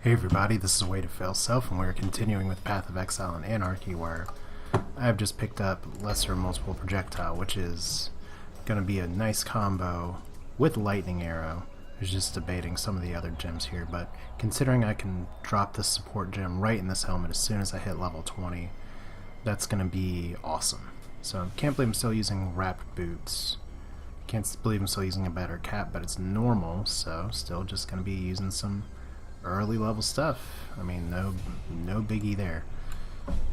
Hey everybody, this is Way to Fail Self, and we're continuing with Path of Exile and Anarchy, where I've just picked up Lesser Multiple Projectile, which is going to be a nice combo with Lightning Arrow. I was just debating some of the other gems here, but considering I can drop the support gem right in this helmet as soon as I hit level 20, that's going to be awesome. So can't believe I'm still using wrapped boots. Can't believe I'm still using a better cap, but it's normal, so still just going to be using some early level stuff. I mean, no biggie there.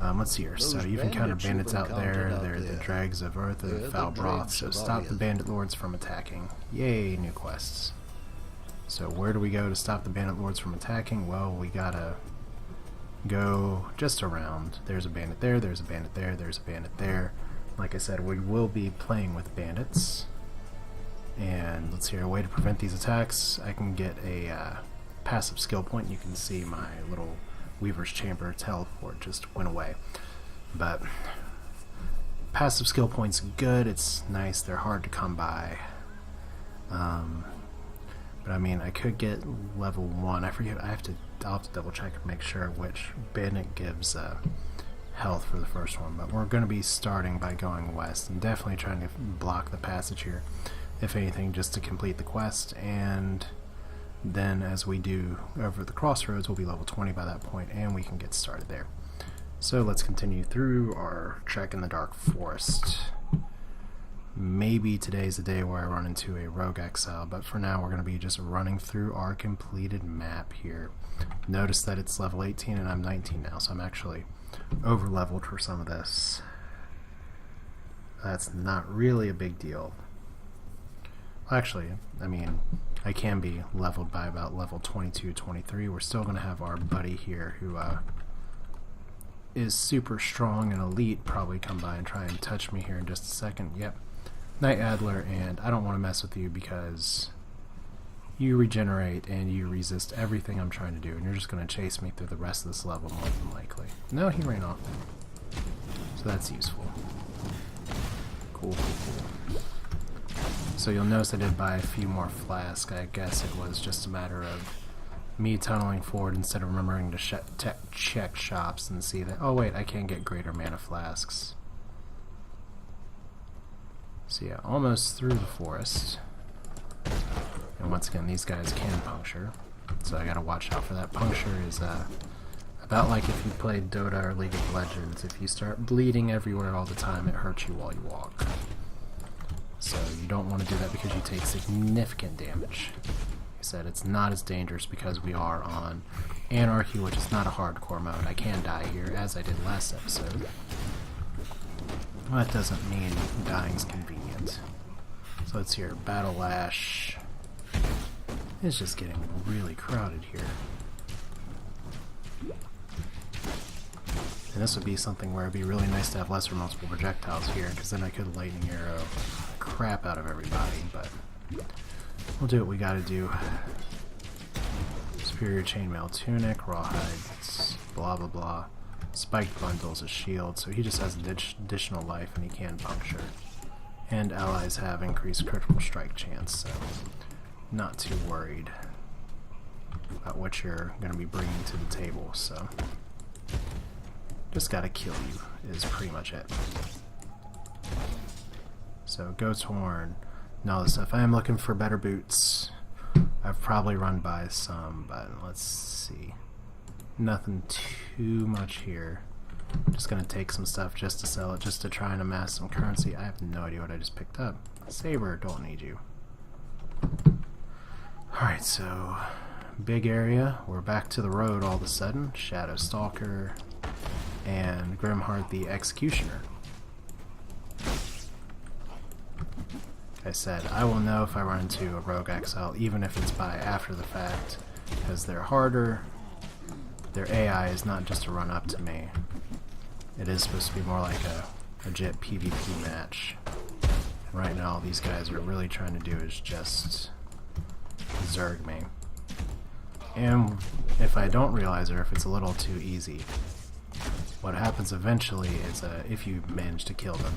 Let's see here. So you've encountered bandits out there. They're the dregs of earth and foul broth, so stop the bandit lords from attacking. Yay, new quests. So where do we go to stop the bandit lords from attacking? Well, we gotta go just around. There's a bandit there, there's a bandit there, there's a bandit there. Like I said, we will be playing with bandits. And let's see here, a way to prevent these attacks. I can get a passive skill point. You can see my little Weaver's Chamber teleport just went away. But passive skill points good, it's nice, they're hard to come by. But I mean, I could get level 1. I forget, I'll have to double check and make sure which bandit gives health for the first one. But we're going to be starting by going west and definitely trying to block the passage here, if anything, just to complete the quest. And then as we do over the crossroads, we'll be level 20 by that point, and we can get started there. So let's continue through our trek in the Dark Forest. Maybe today's the day where I run into a Rogue Exile, but for now we're going to be just running through our completed map here. Notice that it's level 18 and I'm 19 now, so I'm actually over leveled for some of this. That's not really a big deal. Actually, I mean, I can be leveled by about level 22, 23. We're still going to have our buddy here who is super strong and elite probably come by and try and touch me here in just a second. Yep, Night Adler, and I don't want to mess with you because you regenerate and you resist everything I'm trying to do, and you're just going to chase me through the rest of this level more than likely. No, he ran off. So that's useful. Cool. So you'll notice I did buy a few more flasks. I guess it was just a matter of me tunneling forward instead of remembering to check shops and see that, oh wait, I can get greater mana flasks. So yeah, almost through the forest. And once again, these guys can puncture, so I gotta watch out for that. Puncture is about like if you played Dota or League of Legends. If you start bleeding everywhere all the time, it hurts you while you walk. So you don't want to do that because you take significant damage. Like I said, it's not as dangerous because we are on Anarchy, which is not a hardcore mode. I can die here, as I did last episode. Well, that doesn't mean dying's convenient. So let's hear Battle Lash. It's just getting really crowded here. And this would be something where it'd be really nice to have lesser multiple projectiles here, because then I could lightning arrow crap out of everybody, but we'll do what we gotta do. Superior chainmail tunic, rawhide, blah blah blah. Spiked bundles, a shield, so he just has additional life and he can puncture. And allies have increased critical strike chance, so not too worried about what you're going to be bringing to the table, so just gotta kill you is pretty much it. So goat's horn and all this stuff. I am looking for better boots. I've probably run by some, but let's see. Nothing too much here. Just gonna take some stuff just to sell it, just to try and amass some currency. I have no idea what I just picked up. Saber, don't need you. Alright, so big area. We're back to the road all of a sudden. Shadow Stalker and Grimheart the Executioner. Like I said, I will know if I run into a Rogue Exile, even if it's by after the fact, because they're harder. Their AI is not just to run up to me. It is supposed to be more like a legit PvP match. And right now all these guys are really trying to do is just zerg me. And if I don't realize it, or if it's a little too easy, what happens eventually is if you manage to kill them,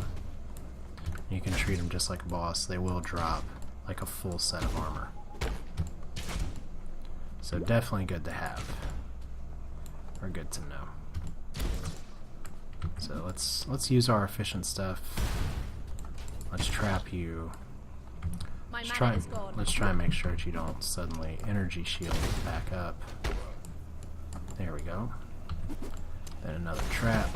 you can treat them just like a boss, they will drop like a full set of armor. So definitely good to have. are good to know. So let's use our efficient stuff. Let's trap you. Let's try and make sure that you don't suddenly energy shield back up. There we go. Then another trap.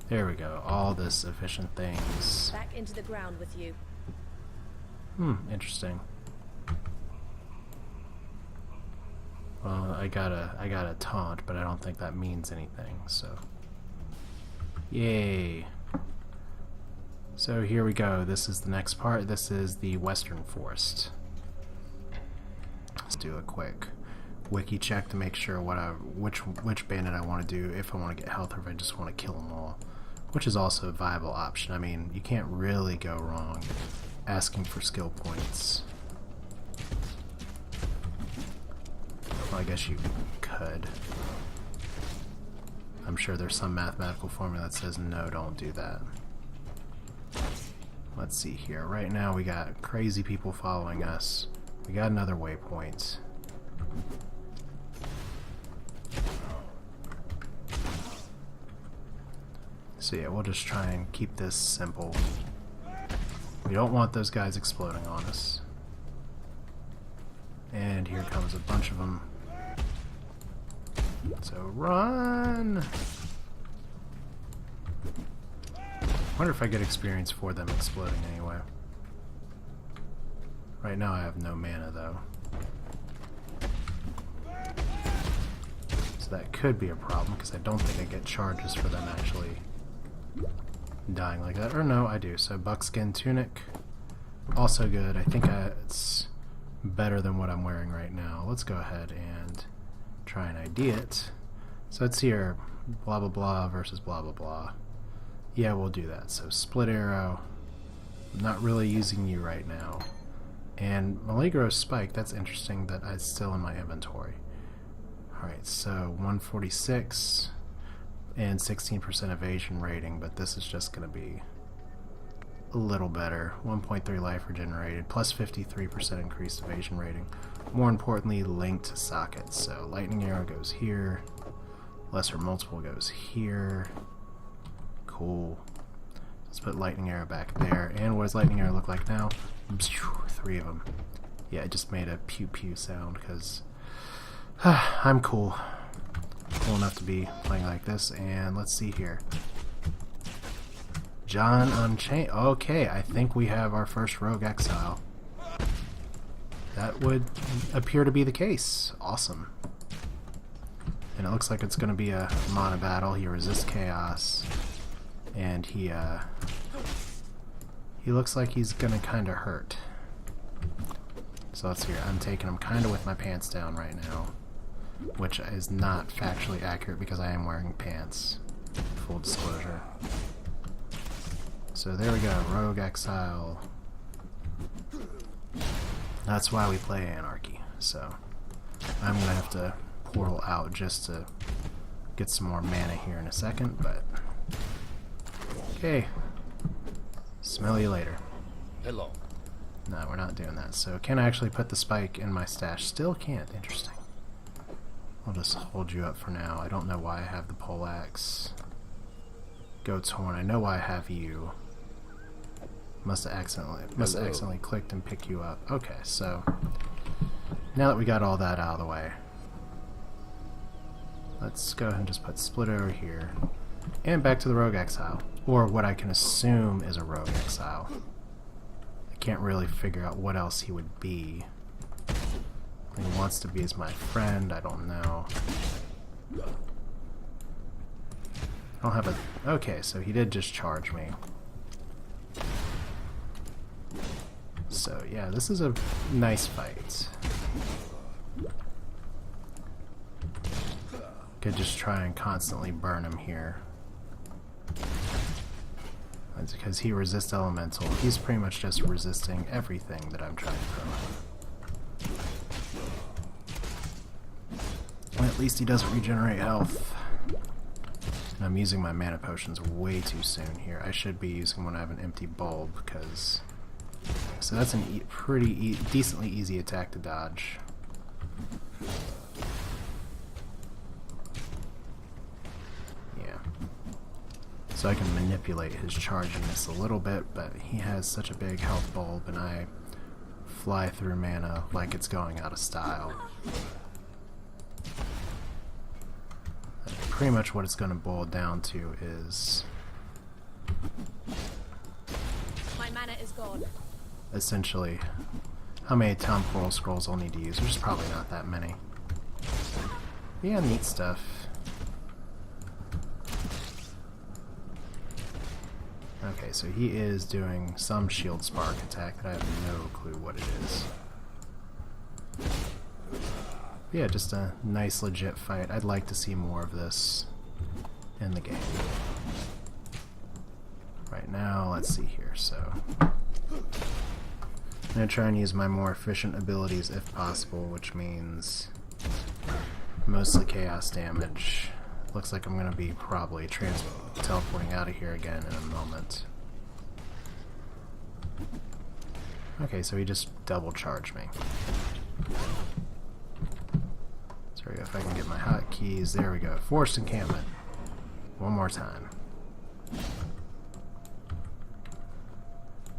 There we go. All this efficient things. Back into the ground with you. Interesting. Well, I got a taunt, but I don't think that means anything, so. Yay. So here we go. This is the next part. This is the Western Forest. Let's do a quick wiki check to make sure which bandit I want to do, if I want to get health or if I just want to kill them all, which is also a viable option. I mean, you can't really go wrong asking for skill points. Well, I guess you could. I'm sure there's some mathematical formula that says no, don't do that. Let's see here. Right now we got crazy people following us. We got another waypoint. So yeah, we'll just try and keep this simple. We don't want those guys exploding on us. And here comes a bunch of them. So run! Wonder if I get experience for them exploding anyway. Right now I have no mana though. So that could be a problem because I don't think I get charges for them actually dying like that. Or no, I do. So buckskin tunic, also good. I think it's better than what I'm wearing right now. Let's go ahead and try and ID it. So it's here, blah blah blah versus blah blah blah. Yeah, we'll do that. So split arrow. I'm not really using you right now. And Maligro Spike, that's interesting that it's still in my inventory. Alright, so 146 and 16% evasion rating, but this is just going to be a little better. 1.3 life regenerated, plus 53% increased evasion rating. More importantly, linked sockets. So lightning arrow goes here, lesser multiple goes here. Cool. Let's put lightning arrow back there. And what does lightning arrow look like now? 3 of them. Yeah, it just made a pew pew sound because I'm cool. Cool enough to be playing like this. And let's see here. John Unchained. Okay, I think we have our first Rogue Exile. That would appear to be the case. Awesome. And it looks like it's going to be a mana battle. He resists chaos. And he looks like he's gonna kinda hurt. So let's hear. I'm taking him kinda with my pants down right now, which is not factually accurate because I am wearing pants. Full disclosure. So there we go, Rogue Exile. That's why we play Anarchy. So I'm gonna have to portal out just to get some more mana here in a second, but okay. Smell you later. Hello. No, we're not doing that. So can I actually put the spike in my stash? Still can't. Interesting. I'll just hold you up for now. I don't know why I have the poleaxe. Goat's horn. I know why I have you. Must have accidentally clicked and picked you up. Okay, so now that we got all that out of the way, let's go ahead and just put split over here. And back to the Rogue Exile. Or what I can assume is a Rogue Exile. I can't really figure out what else he would be. He wants to be as my friend, I don't know. I don't have a... Okay, so he did just charge me. So yeah, this is a nice fight. Could just try and constantly burn him here. That's because he resists elemental. He's pretty much just resisting everything that I'm trying to throw him. Well, at least he doesn't regenerate health. And I'm using my mana potions way too soon here. I should be using when I have an empty bulb, because... So that's a pretty decently easy attack to dodge. so I can manipulate his charginess a little bit, but he has such a big health bulb and I fly through mana like it's going out of style. Pretty much what it's going to boil down to is my mana is gone. Essentially how many temporal scrolls I'll need to use. There's probably not that many. Yeah, neat stuff. Okay, so he is doing some shield spark attack that I have no clue what it is. Yeah, just a nice legit fight. I'd like to see more of this in the game. Right now, let's see here, so I'm going to try and use my more efficient abilities if possible, which means mostly chaos damage. Looks like I'm going to be probably teleporting out of here again in a moment. Okay, so he just double charged me. Sorry, if I can get my hotkeys. There we go. Forced encampment. One more time.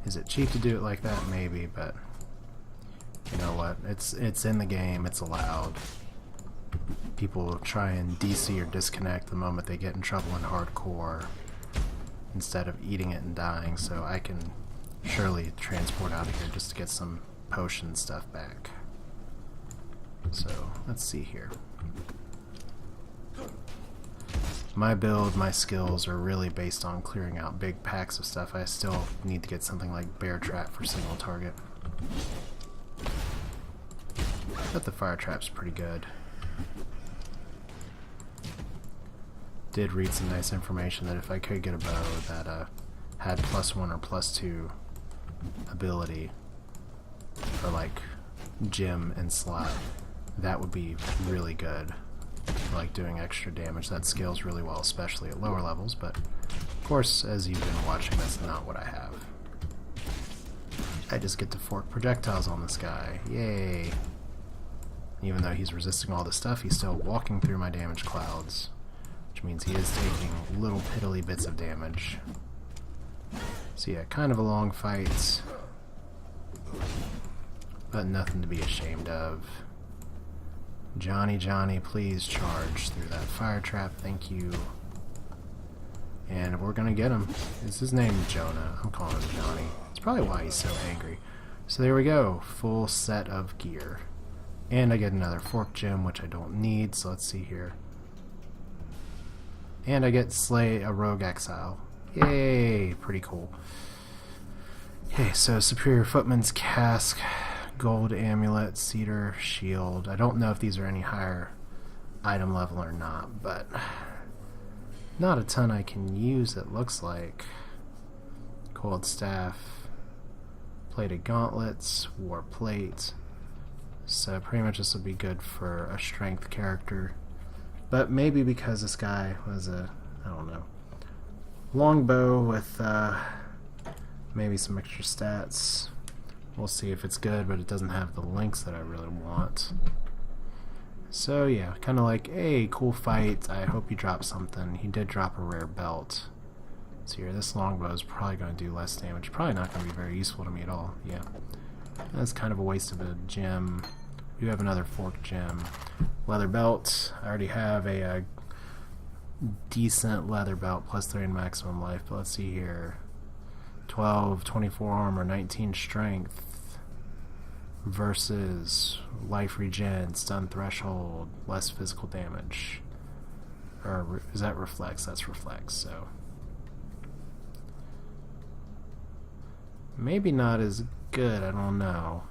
Is it cheap to do it like that? Maybe, but you know what? It's in the game. It's allowed. People try and DC or disconnect the moment they get in trouble in hardcore instead of eating it and dying, so I can surely transport out of here just to get some potion stuff back. So, let's see here. My build, my skills are really based on clearing out big packs of stuff. I still need to get something like Bear Trap for single target. But the Fire Trap's pretty good. Did read some nice information that if I could get a bow that had +1 or +2 ability for like gem and slot, that would be really good. Like doing extra damage. That scales really well, especially at lower levels, but of course, as you've been watching, that's not what I have. I just get to fork projectiles on this guy. Yay! Even though he's resisting all this stuff, he's still walking through my damage clouds, which means he is taking little piddly bits of damage. So yeah, kind of a long fight, but nothing to be ashamed of. Johnny, please charge through that fire trap, thank you. And we're gonna get him. Is his name Jonah? I'm calling him Johnny. That's probably why he's so angry. So there we go, full set of gear. And I get another fork gem, which I don't need, so let's see here. And I get slay a Rogue Exile. Yay! Pretty cool. Okay, so Superior Footman's Cask, Gold Amulet, Cedar Shield. I don't know if these are any higher item level or not, but not a ton I can use, it looks like. Cold Staff, Plated Gauntlets, War Plate. So pretty much this would be good for a strength character. But maybe because this guy was a, I don't know, longbow with maybe some extra stats. We'll see if it's good, but it doesn't have the links that I really want. So yeah, kind of like, hey, cool fight. I hope you drop something. He did drop a rare belt. So here, this longbow is probably going to do less damage. Probably not going to be very useful to me at all. Yeah, that's kind of a waste of a gem. We do have another fork gem. Leather belt. I already have a decent leather belt, +3 in maximum life. But let's see here. 12, 24 armor, 19 strength versus life regen, stun threshold, less physical damage. Or is that reflex? That's reflex, so maybe not as good, I don't know.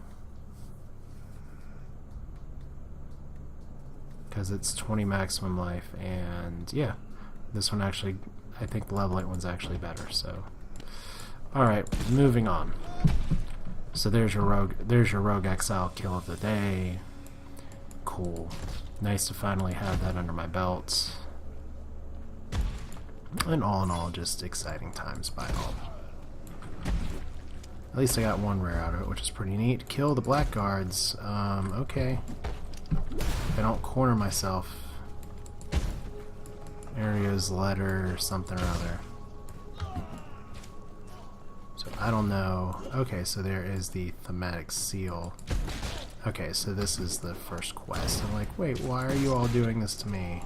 Because it's 20 maximum life, and yeah, this one actually, I think the level 8 one's actually better, so. Alright, moving on. So there's your Rogue Exile kill of the day. Cool. Nice to finally have that under my belt. And all in all, just exciting times by all. At least I got one rare out of it, which is pretty neat. Kill the blackguards. Okay. If I don't corner myself. Area's letter or something or other. So I don't know. Okay, so there is the thematic seal. Okay, so this is the first quest. I'm like, wait, why are you all doing this to me?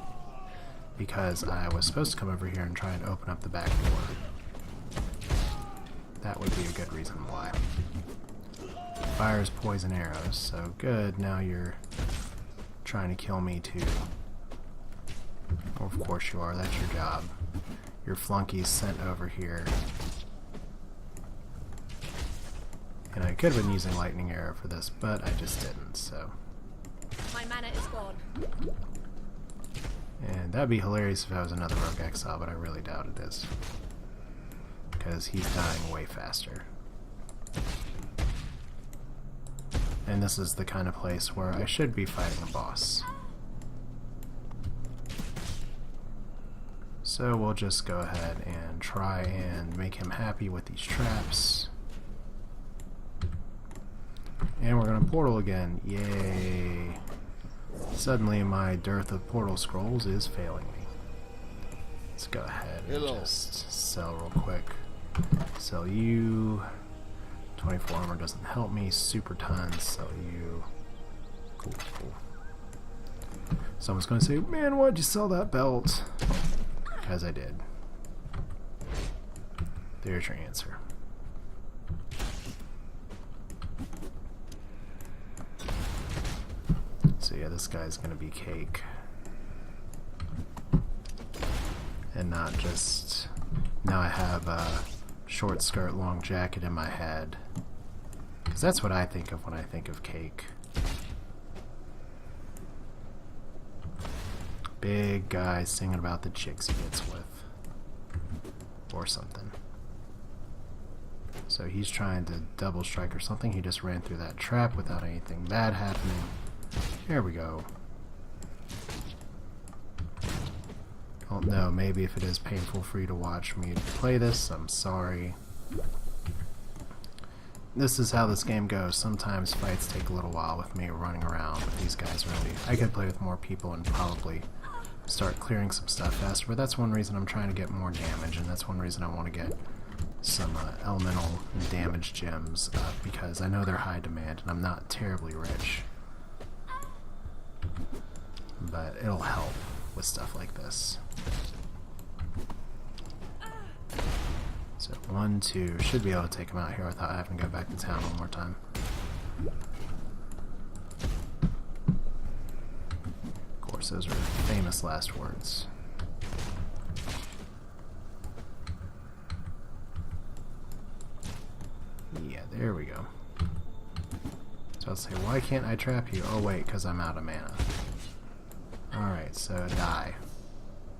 Because I was supposed to come over here and try and open up the back door. That would be a good reason why. Fires poison arrows, so good, now you're trying to kill me too. Well, of course you are, that's your job. Your flunky's sent over here. And I could have been using lightning arrow for this, but I just didn't, so. My mana is gone. And that'd be hilarious if I was another Rogue Exile, but I really doubt it is. Because he's dying way faster. And this is the kind of place where I should be fighting a boss. So we'll just go ahead and try and make him happy with these traps. And we're gonna portal again. Yay! Suddenly my dearth of portal scrolls is failing me. Let's go ahead and just sell real quick. Sell you. 24 armor doesn't help me. Super tons. Sell you. Cool, cool. Someone's gonna say, man, why'd you sell that belt? Because I did. There's your answer. So yeah, this guy's gonna be cake. And not just... Now I have a short skirt, long jacket in my head. Because that's what I think of when I think of cake. Big guy singing about the chicks he gets with. Or something. So he's trying to double strike or something. He just ran through that trap without anything bad happening. There we go. Oh no, maybe if it is painful for you to watch me play this, I'm sorry. This is how this game goes. Sometimes fights take a little while with me running around, but these guys really... I could play with more people and probably start clearing some stuff faster, but that's one reason I'm trying to get more damage, and that's one reason I want to get some elemental damage gems up, because I know they're high demand, and I'm not terribly rich. But it'll help with stuff like this. So 1, 2, should be able to take him out here without having to go back to town one more time. Of course, those are famous last words. Yeah, there we go. So I'll say, why can't I trap you? Oh wait, because I'm out of mana. Alright, so die.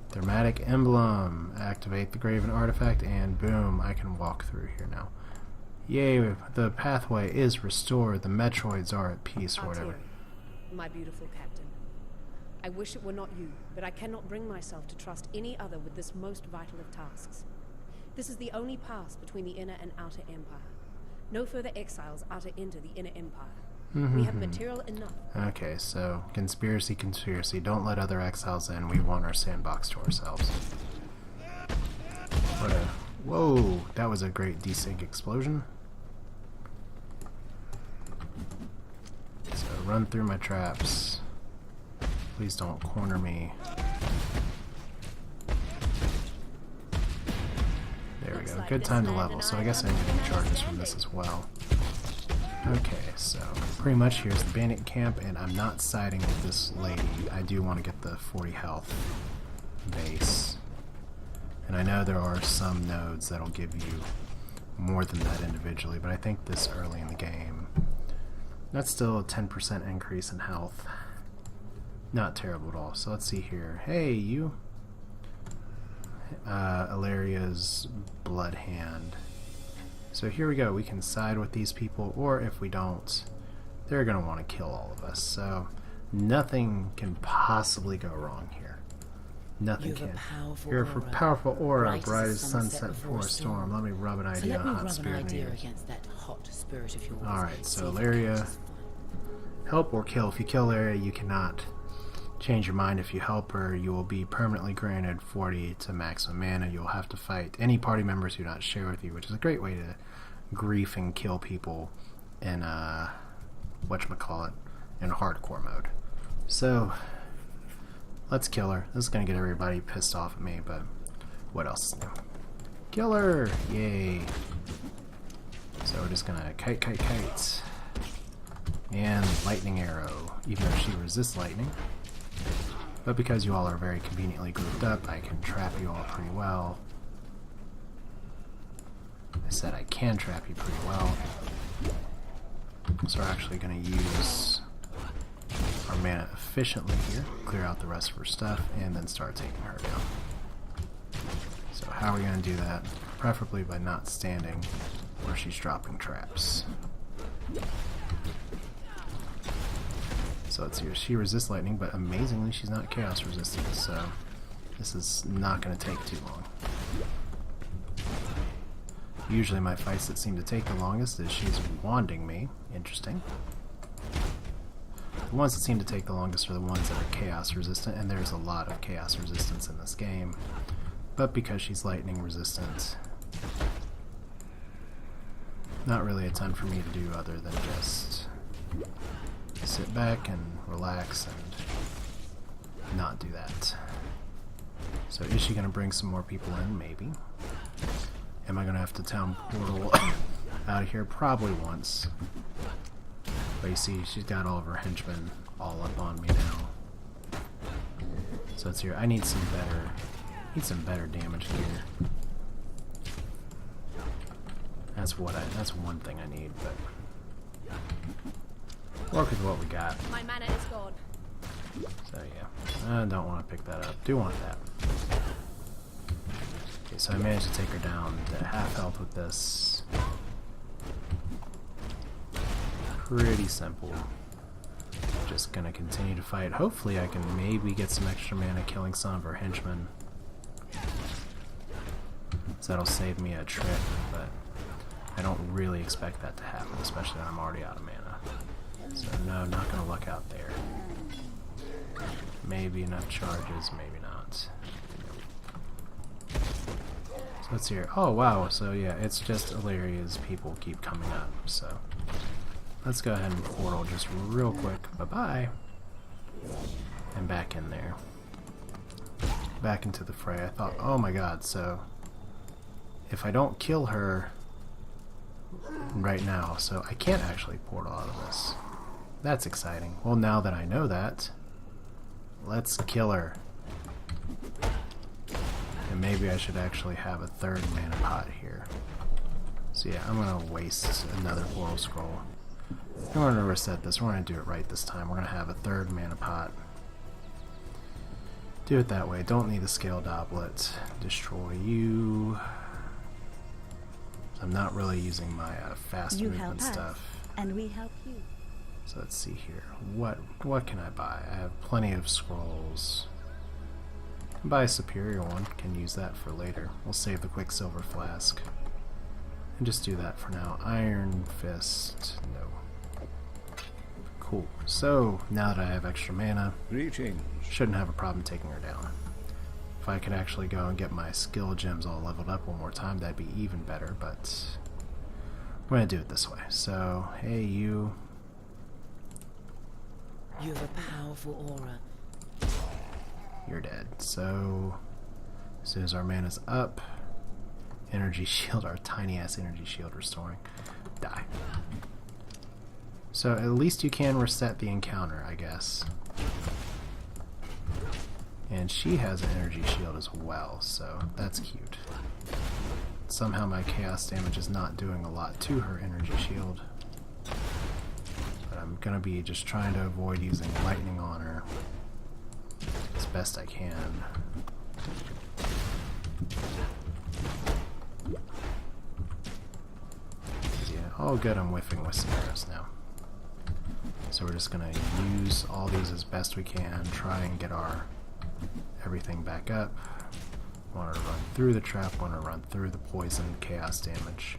Thematic Emblem. Activate the Graven Artifact, and boom, I can walk through here now. Yay, the pathway is restored. The Metroids are at peace, or whatever. My beautiful captain. I wish it were not you, but I cannot bring myself to trust any other with this most vital of tasks. This is the only pass between the inner and outer empire. No further exiles are to enter the inner empire. We have material enough. Okay, so conspiracy. Don't let other exiles in. We want our sandbox to ourselves. What a... Whoa! That was a great desync explosion. So run through my traps. Please don't corner me. There we go. Good time to level, so I guess I'm getting charges from this as well. Okay, so pretty much here's the bandit camp, and I'm not siding with this lady. I do want to get the 40 health base. And I know there are some nodes that'll give you more than that individually, but I think this early in the game, that's still a 10% increase in health. Not terrible at all. So let's see here. Hey, you. Illyria's Blood Hand. So here we go. We can side with these people, or if we don't, they're going to want to kill all of us. So nothing can possibly go wrong here. Nothing can. You're a powerful aura, bright as sunset before a storm. Let me rub an idea on hot spirit against that hot spirit of yours. Alright, so Illyria, help or kill. If you kill Illyria, you cannot change your mind. If you help her, you will be permanently granted 40 to maximum mana. You'll have to fight any party members who do not share with you, which is a great way to grief and kill people in whatchamacallit, in hardcore mode. So let's kill her. This is gonna get everybody pissed off at me, but what else is new? Kill her! Yay! So we're just gonna kite. And lightning arrow, even though she resists lightning. But because you all are very conveniently grouped up, I can trap you all pretty well. I said I can trap you pretty well. So we're actually going to use our mana efficiently here, clear out the rest of her stuff, and then start taking her down. So how are we going to do that? Preferably by not standing where she's dropping traps. So let's see here. She resists lightning, but amazingly she's not chaos resistant, so this is not going to take too long. Usually my fights that seem to take the longest is she's wanding me. Interesting. The ones that seem to take the longest are the ones that are chaos resistant, and there's a lot of chaos resistance in this game. But because she's lightning resistant, not really a ton for me to do other than just sit back and relax and not do that. So is she going to bring some more people in? Maybe. Am I going to have to town portal out of here? Probably once. But you see, she's got all of her henchmen all up on me now. So it's here. I need some better damage gear. That's one thing I need, but work with what we got. My mana is gone. So yeah, I don't want to pick that up. Do want that. Okay, so I managed to take her down to half health with this. Pretty simple. Just gonna continue to fight. Hopefully I can maybe get some extra mana killing some of her henchmen. So that'll save me a trip, but I don't really expect that to happen, especially when I'm already out of mana. So no, not gonna luck out there. Maybe enough charges, maybe not. So let's hear. Oh wow, so yeah, it's just Illyria's people keep coming up, so let's go ahead and portal just real quick. Bye-bye. And back in there. Back into the fray. I thought, oh my god, so if I don't kill her right now, so I can't actually portal out of this. That's exciting. Well, now that I know that, let's kill her. And maybe I should actually have a third mana pot here. So yeah, I'm gonna waste another portal scroll. I'm gonna reset this. We're gonna do it right this time. We're gonna have a third mana pot. Do it that way. Don't need the scale doblet. Destroy you. I'm not really using my fast movement stuff. And we help you. So let's see here. What can I buy? I have plenty of scrolls. I can buy a superior one. Can use that for later. We'll save the quicksilver flask. And just do that for now. Iron Fist. No. Cool. So now that I have extra mana, shouldn't have a problem taking her down. If I could actually go and get my skill gems all leveled up one more time, that'd be even better, but we're gonna do it this way. So, hey you. You have a powerful aura. You're dead. So, as soon as our mana's up, energy shield, our tiny ass energy shield restoring, die. So at least you can reset the encounter, I guess. And she has an energy shield as well, so that's cute. Somehow my chaos damage is not doing a lot to her energy shield. But I'm gonna be just trying to avoid using lightning on her as best I can. Yeah, oh good, I'm whiffing with some arrows now. So we're just gonna use all these as best we can, try and get our everything back up. Want to run through the trap, want to run through the poison chaos damage.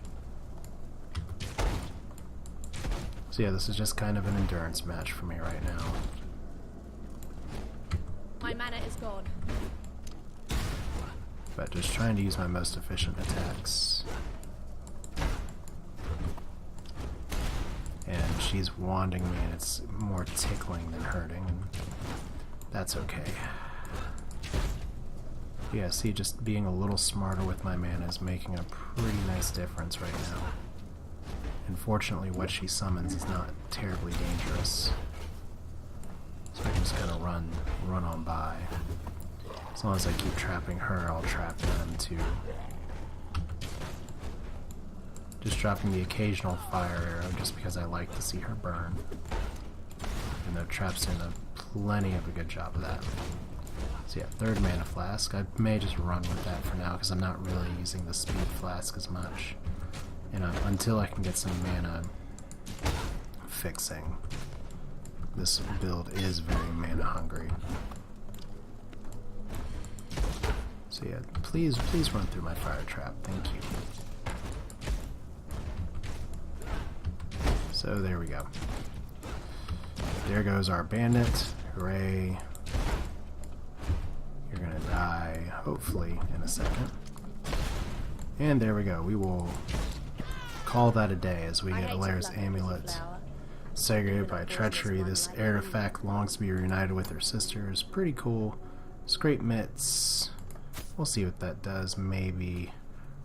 So yeah, this is just kind of an endurance match for me right now. My mana is gone. But just trying to use my most efficient attacks. and she's wanding me, and it's more tickling than hurting, and that's okay. Yeah, see, just being a little smarter with my mana is making a pretty nice difference right now. Unfortunately, what she summons is not terribly dangerous, so I'm just gonna run on by. As long as I keep trapping her, I'll trap them too. Just dropping the occasional fire arrow just because I like to see her burn. And though Trap's doing plenty of a good job of that. So yeah, third mana flask. I may just run with that for now because I'm not really using the speed flask as much. And until I can get some mana fixing, this build is very mana hungry. So yeah, please run through my fire trap. Thank you. So there we go. There goes our bandit. Hooray. You're gonna die, hopefully, in a second. And there we go. We will call that a day as we get Alaire's amulet. Segregated by treachery, this artifact longs to be reunited with her sisters. Pretty cool. Scrape mitts. We'll see what that does. Maybe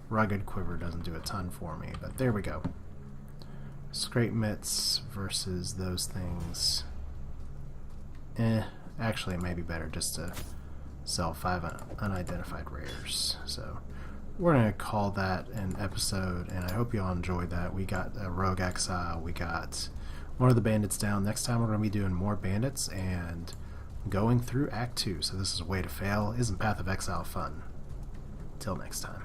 rugged quiver doesn't do a ton for me, but there we go. Scrape mitts versus those things. Actually, it may be better just to sell 5 unidentified rares. So we're going to call that an episode, and I hope you all enjoyed that. We got a Rogue Exile. We got one of the bandits down. Next time we're going to be doing more bandits and going through Act 2. So this is a way to fail. Isn't Path of Exile fun? Till next time.